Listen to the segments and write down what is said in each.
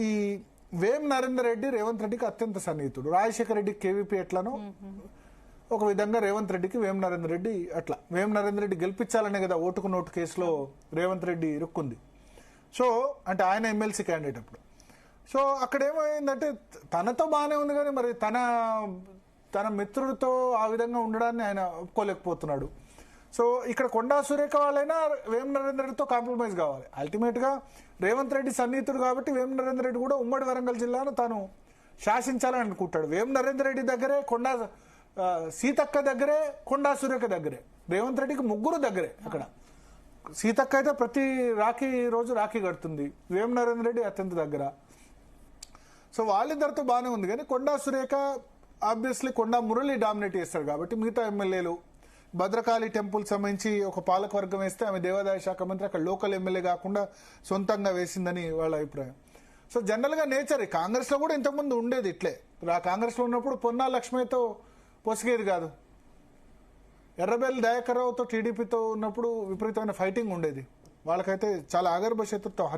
ఈ వేం నరేందర్ రెడ్డి రేవంత్ రెడ్డికి అత్యంత సన్నిహితుడు. రాజశేఖర రెడ్డి కేవీపీ ఎట్లనో ఒక విధంగా రేవంత్ రెడ్డికి వేం నరేందర్ రెడ్డి అట్లా. వేం నరేందర్ రెడ్డి గెలిపించాలనే కదా ఓటుకు నోటు కేసులో రేవంత్ రెడ్డి ఇరుక్కుంది. సో అంటే ఆయన ఎమ్మెల్సీ క్యాండిడేట్ అప్పుడు. సో అక్కడ ఏమైందంటే తనతో బాగానే ఉంది కానీ మరి తన మిత్రుడితో ఆ విధంగా ఉండడాన్ని ఆయన ఒప్పుకోలేకపోతున్నాడు. సో ఇక్కడ కొండా సురేఖ వాళ్ళైనా వేం నరేందర్ రెడ్డితో కాంప్రమైజ్ కావాలి. అల్టిమేట్గా రేవంత్ రెడ్డి సన్నిహితుడు కాబట్టి వేం నరేందర్ రెడ్డి కూడా ఉమ్మడి వరంగల్ జిల్లాను తాను శాసించాలని అనుకుంటాడు. వేం నరేందర్ రెడ్డి దగ్గరే సీతక్క దగ్గరే, కొండా సురేఖ దగ్గరే, రేవంత్ రెడ్డికి ముగ్గురు దగ్గరే. అక్కడ సీతక్క అయితే ప్రతి రోజు రాఖీ కడుతుంది, వేం నరేందర్ రెడ్డి అత్యంత దగ్గర. సో వాళ్ళిద్దరితో బాగానే ఉంది కానీ కొండా సురేఖ ఆబ్వియస్లీ కొండా మురళి డామినేట్ చేస్తాడు కాబట్టి మిగతా ఎమ్మెల్యేలు భద్రకాళి టెంపుల్ సంబంధించి ఒక పాలకవర్గం వేస్తే ఆమె దేవాదాయ శాఖ మంత్రి అక్కడ లోకల్ ఎమ్మెల్యే కాకుండా సొంతంగా వేసిందని వాళ్ళ అభిప్రాయం. సో జనరల్గా నేచర్ కాంగ్రెస్లో కూడా ఇంతకుముందు ఉండేది ఇట్లే. ఆ కాంగ్రెస్లో ఉన్నప్పుడు పొన్నా లక్ష్మితో పొసిగేది కాదు. ఎర్రబెల్లి దయాకర్ రావుతో టీడీపీతో ఉన్నప్పుడు విపరీతమైన ఫైటింగ్ ఉండేది. వాళ్ళకైతే చాలా ఆగర్భ శత్రుత్వం,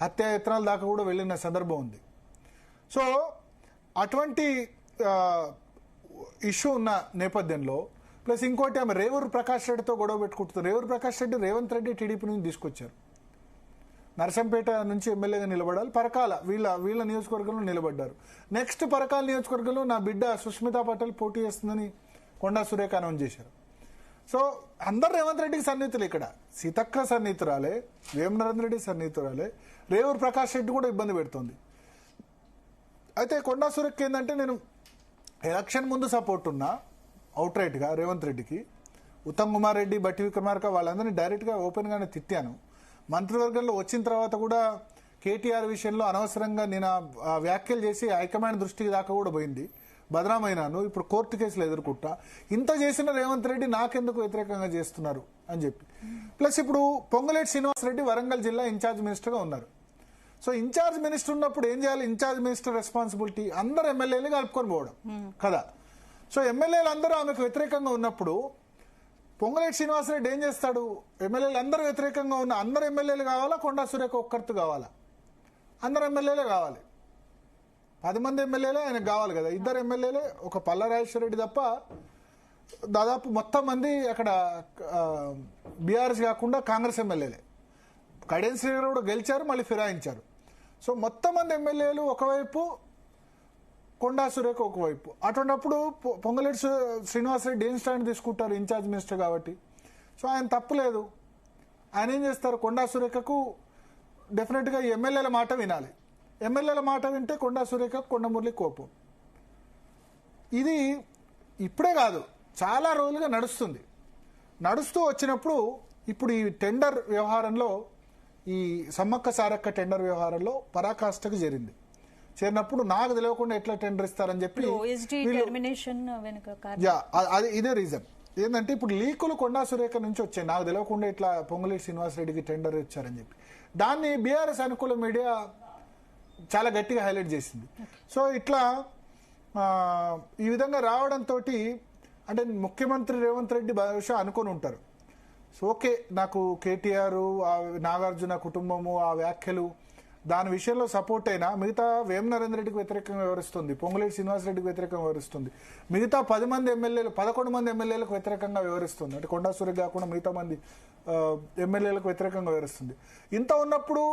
హత్యాయత్నాల దాకా కూడా వెళ్ళిన సందర్భం ఉంది. సో అటువంటి ఇష్యూ ఉన్న నేపథ్యంలో ప్లస్ ఇంకోటి ఆమె రేవూరు ప్రకాష్ రెడ్డితో గొడవ పెట్టుకుంటుంది. రేవూరు ప్రకాష్ రెడ్డి రేవంత్ రెడ్డి టీడీపీ నుంచి తీసుకొచ్చారు. నరసంపేట నుంచి ఎమ్మెల్యేగా నిలబడాలి, పరకాల వీళ్ళ నియోజకవర్గంలో నిలబడ్డారు. నెక్స్ట్ పరకాల నియోజకవర్గంలో నా బిడ్డ సుష్మితా పటేల్ పోటీ చేస్తుందని కొండా సురేఖ అనౌన్స్ చేశారు. సో అందరు రేవంత్ రెడ్డికి సన్నిహితులు. ఇక్కడ సీతక్క సన్నిహితురాలే, వేం నరేందర్ రెడ్డి సన్నిహితురాలే, రేవూరు ప్రకాష్ రెడ్డి కూడా ఇబ్బంది పెడుతోంది. అయితే కొండా సురేఖ ఏంటంటే నేను ఎలక్షన్ ముందు సపోర్ట్ ఉన్నా అవుట్ రైట్గా రేవంత్ రెడ్డికి. ఉత్తమ్ కుమార్ రెడ్డి, బట్టి విక్రమార్క వాళ్ళందరినీ డైరెక్ట్గా ఓపెన్గానే తిట్టాను. మంత్రివర్గంలో వచ్చిన తర్వాత కూడా కేటీఆర్ విషయంలో అనవసరంగా నేను వ్యాఖ్యలు చేసి హైకమాండ్ దృష్టికి దాకా కూడా పోయింది. బదనామైనాను, ఇప్పుడు కోర్టు కేసులు ఎదుర్కొంటా. ఇంత చేసిన రేవంత్ రెడ్డి నాకెందుకు వ్యతిరేకంగా చేస్తున్నారు అని చెప్పి. ప్లస్ ఇప్పుడు పొంగులేటి శ్రీనివాసరెడ్డి వరంగల్ జిల్లా ఇన్ఛార్జ్ మినిస్టర్గా ఉన్నారు. సో ఇన్ఛార్జ్ మినిస్టర్ ఉన్నప్పుడు ఏం చేయాలి? ఇన్ఛార్జ్ మినిస్టర్ రెస్పాన్సిబిలిటీ అందరు ఎమ్మెల్యేలు కలుపుకొని పోవడం కదా. సో ఎమ్మెల్యేలు అందరూ ఆమెకు వ్యతిరేకంగా ఉన్నప్పుడు పొంగులేటి శ్రీనివాసరెడ్డి ఏం చేస్తాడు? ఎమ్మెల్యేలు అందరూ వ్యతిరేకంగా ఉన్న అందరు ఎమ్మెల్యేలు కావాలా, కొండా సురేఖ ఒక్కరితో కావాలా? అందరు ఎమ్మెల్యేలే కావాలి. 10 మంది ఎమ్మెల్యేలే ఆయనకు కావాలి కదా. ఇద్దరు ఎమ్మెల్యేలే, ఒక పల్లారాజేశ్వర రెడ్డి తప్ప దాదాపు మొత్తం మంది అక్కడ బీఆర్ఎస్ కాకుండా కాంగ్రెస్ ఎమ్మెల్యేలే. కడియం శ్రీగారు కూడా గెలిచారు, మళ్ళీ ఫిరాయించారు. సో మొత్తం మంది ఎమ్మెల్యేలు ఒకవైపు, కొండా సురేఖ ఒకవైపు. అటువంటిప్పుడు పొంగులేటి శ్రీనివాసరెడ్డి ఏం స్టాండ్ తీసుకుంటారు? ఇన్ఛార్జ్ మినిస్టర్ కాబట్టి. సో ఆయన తప్పులేదు. ఆయన ఏం చేస్తారు? కొండా సురేఖకు డెఫినెట్గా ఎమ్మెల్యేల మాట వినాలి. ఎమ్మెల్యేల మాట వింటే కొండా సురేఖ, కొండ మురళి కోపం. ఇది ఇప్పుడే కాదు, చాలా రోజులుగా నడుస్తుంది. నడుస్తూ వచ్చినప్పుడు ఇప్పుడు ఈ టెండర్ వ్యవహారంలో, ఈ సమ్మక్క సారక్క టెండర్ వ్యవహారంలో పరాకాష్ఠకు చేరినప్పుడు నాకు తెలియకుండా ఎట్లా టెండర్ ఇస్తారని చెప్పి అది ఇదే రీజన్ ఏంటంటే ఇప్పుడు లీకులు కొండా సురేఖ నుంచి వచ్చాయి. నాకు తెలియకుండా ఇట్లా పొంగులేటి శ్రీనివాసరెడ్డికి టెండర్ ఇచ్చారని చెప్పి దాన్ని బీఆర్ఎస్ అనుకూల మీడియా చాలా గట్టిగా హైలైట్ చేసింది. సో ఇట్లా ఈ విధంగా రావడంతో అంటే ముఖ్యమంత్రి రేవంత్ రెడ్డి బహుశా అనుకొని ఉంటారు. సో ఓకే, నాకు కేటీఆర్, నాగార్జున కుటుంబము, ఆ వ్యాఖ్యలు దాని విషయంలో సపోర్ట్ అయినా మిగతా వేం నరేందర్ రెడ్డికి వ్యతిరేకంగా వివరిస్తుంది, పొంగులేటి శ్రీనివాసరెడ్డికి వ్యతిరేకంగా వివరిస్తుంది, మిగతా 10 మంది ఎమ్మెల్యేలు 11 మంది ఎమ్మెల్యేలకు వ్యతిరేకంగా వివరిస్తుంది. అంటే కొండా సురేఖ కాకుండా మిగతా మంది ఎమ్మెల్యేలకు వ్యతిరేకంగా వివరిస్తుంది. ఇంత ఉన్నప్పుడు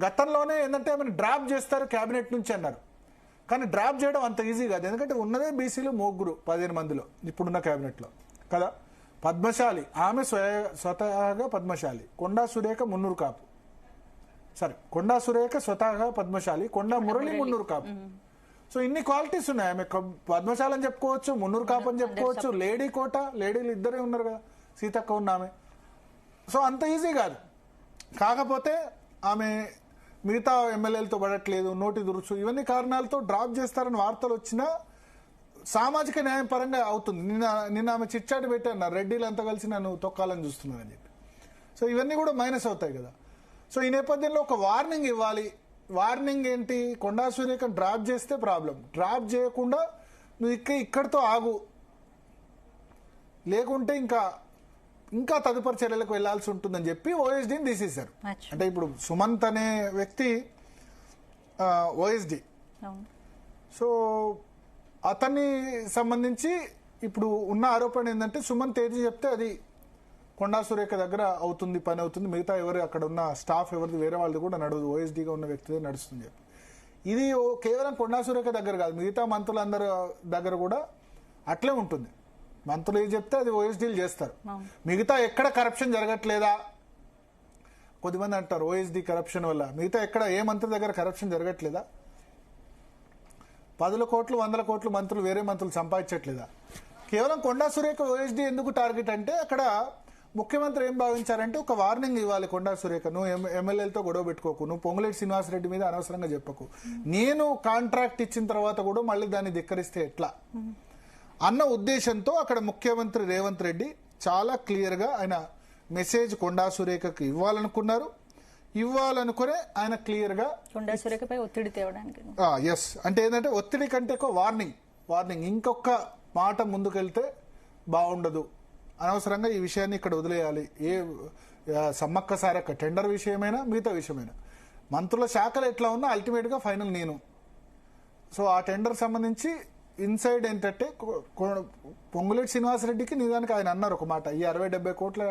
గతంలోనే ఏంటంటే ఆమెను డ్రాప్ చేస్తారు క్యాబినెట్ నుంచి అన్నారు. కానీ డ్రాప్ చేయడం అంత ఈజీ కాదు. ఎందుకంటే ఉన్నదే బీసీలు 15 మందిలో ఇప్పుడున్న క్యాబినెట్లో కదా. పద్మశాలి, ఆమె స్వతహాగా పద్మశాలి. కొండా సురేఖ మున్నూరు కాపు. సరే, కొండా సురేఖ స్వతహాగా పద్మశాలి, కొండా మురళి మున్నూరు కాపు. సో ఇన్ని క్వాలిటీస్ ఉన్నాయి. ఆమె పద్మశాలి అని చెప్పుకోవచ్చు, మున్నూరు కాపు అని చెప్పుకోవచ్చు, లేడీ కోట, లేడీలు ఇద్దరే ఉన్నారు కదా, సీతక్క ఉన్న ఆమె. సో అంత ఈజీ కాదు. కాకపోతే ఆమె మిగతా ఎమ్మెల్యేలతో పడట్లేదు, నోటి దురుసు, ఇవన్నీ కారణాలతో డ్రాప్ చేస్తారని వార్తలు వచ్చినా సామాజిక న్యాయం పరంగా అవుతుంది. నిన్న ఆమె చిట్చాటు పెట్టాను, రెడ్డిలు అంతా కలిసి నన్ను తొక్కాలని చూస్తున్నారని చెప్పి. సో ఇవన్నీ కూడా మైనస్ అవుతాయి కదా. సో ఈ నేపథ్యంలో ఒక వార్నింగ్ ఇవ్వాలి. వార్నింగ్ ఏంటి? కొండా సురేఖ డ్రాప్ చేస్తే ప్రాబ్లం, డ్రాప్ చేయకుండా నువ్వు ఇక్కడితో ఆగు, లేకుంటే ఇంకా తదుపరి చర్యలకు వెళ్లాల్సి ఉంటుందని చెప్పి ఓఎస్డీని తీసేశారు. అంటే ఇప్పుడు సుమంత్ అనే వ్యక్తి ఓఎస్డి. సో అతన్ని సంబంధించి ఇప్పుడు ఉన్న ఆరోపణ ఏంటంటే సుమన్ తేజీ చెప్తే అది కొండా సురేఖ దగ్గర అవుతుంది, పని అవుతుంది, మిగతా ఎవరు అక్కడ ఉన్న స్టాఫ్ ఎవరిది వేరే వాళ్ళది కూడా నడవదు, ఓఎస్డీగా ఉన్న వ్యక్తిదే నడుస్తుంది చెప్పి. ఇది కేవలం కొండా సురేఖ దగ్గర కాదు, మిగతా మంత్రులందరి దగ్గర కూడా అట్లే ఉంటుంది. మంత్రులు ఏం చెప్తే అది ఓఎస్డీలు చేస్తారు. మిగతా ఎక్కడ కరప్షన్ జరగట్లేదా, కొద్దిమంది అంటారు ఓఎస్డీ కరప్షన్ వల్ల, మిగతా ఎక్కడ ఏ మంత్రి దగ్గర కరప్షన్ జరగట్లేదా, 10 కోట్లు 100 కోట్లు మంత్రులు వేరే మంత్రులు సంపాదించట్లేదా? కేవలం కొండా సురేఖ ఓఎస్డీ ఎందుకు టార్గెట్ అంటే అక్కడ ముఖ్యమంత్రి ఏం భావించారంటే ఒక వార్నింగ్ ఇవ్వాలి కొండా సురేఖ, నువ్వు ఎమ్మెల్యేలతో గొడవ పెట్టుకోకు, నువ్వు పొంగులేటి శ్రీనివాసరెడ్డి మీద అనవసరంగా చెప్పకు, నేను కాంట్రాక్ట్ ఇచ్చిన తర్వాత కూడా మళ్ళీ దాన్ని ధిక్కరిస్తే ఎట్లా అన్న ఉద్దేశంతో అక్కడ ముఖ్యమంత్రి రేవంత్ రెడ్డి చాలా క్లియర్ గా ఆయన మెసేజ్ కొండా సురేఖకు ఇవ్వాలనుకున్నారు. ఇవ్వాలనుకునే ఆయన క్లియర్ గా కొండా సురేఖపై ఒత్తిడి తేవడానికి ఎస్ అంటే ఏంటంటే ఒత్తిడి కంటే ఎక్కువ వార్నింగ్ ఇంకొక మాట ముందుకెళ్తే బాగుండదు, అనవసరంగా ఈ విషయాన్ని ఇక్కడ వదిలేయాలి. ఏ సమ్మక్క సారక్క టెండర్ విషయమైనా మిగతా విషయమైనా మంత్రుల శాఖలు ఎట్లా ఉన్నా అల్టిమేట్ గా ఫైనల్ నేను. సో ఆ టెండర్ సంబంధించి ఇన్సైడ్ ఏంటంటే పొంగులేటి శ్రీనివాసరెడ్డికి నిజానికి ఆయన అన్నారు ఒక మాట, ఈ 60-70 కోట్ల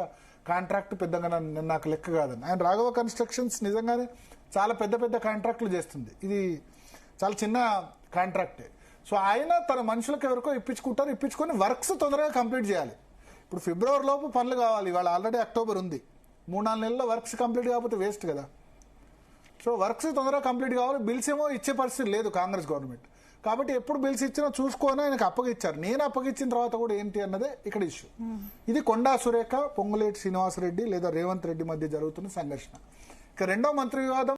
కాంట్రాక్ట్ పెద్దగా నాకు లెక్క కాదని. ఆయన రాఘవ కన్స్ట్రక్షన్స్ నిజంగానే చాలా పెద్ద పెద్ద కాంట్రాక్టులు చేస్తుంది, ఇది చాలా చిన్న కాంట్రాక్టే. సో ఆయన తన మనుషులకు ఎవరికో ఇప్పించుకొని వర్క్స్ తొందరగా కంప్లీట్ చేయాలి. ఇప్పుడు ఫిబ్రవరి లోపు పనులు కావాలి, ఇవాళ ఆల్రెడీ అక్టోబర్ ఉంది, 3-4 నెలల్లో వర్క్స్ కంప్లీట్ కాకపోతే వేస్ట్ కదా. సో వర్క్స్ తొందరగా కంప్లీట్ కావాలి, బిల్స్ ఏమో ఇచ్చే పరిస్థితి లేదు కాంగ్రెస్ గవర్నమెంట్, కాబట్టి ఎప్పుడు బిల్స్ ఇచ్చినా చూసుకొని ఆయనకు అప్పగిచ్చారు. నేను అప్పగిచ్చిన తర్వాత కూడా ఏంటి అన్నదే ఇక్కడ ఇష్యూ. ఇది కొండా సురేఖ పొంగులేటి శ్రీనివాసరెడ్డి లేదా రేవంత్ రెడ్డి మధ్య జరుగుతున్న సంఘర్షణ. ఇక రెండో మంత్రి వివాదం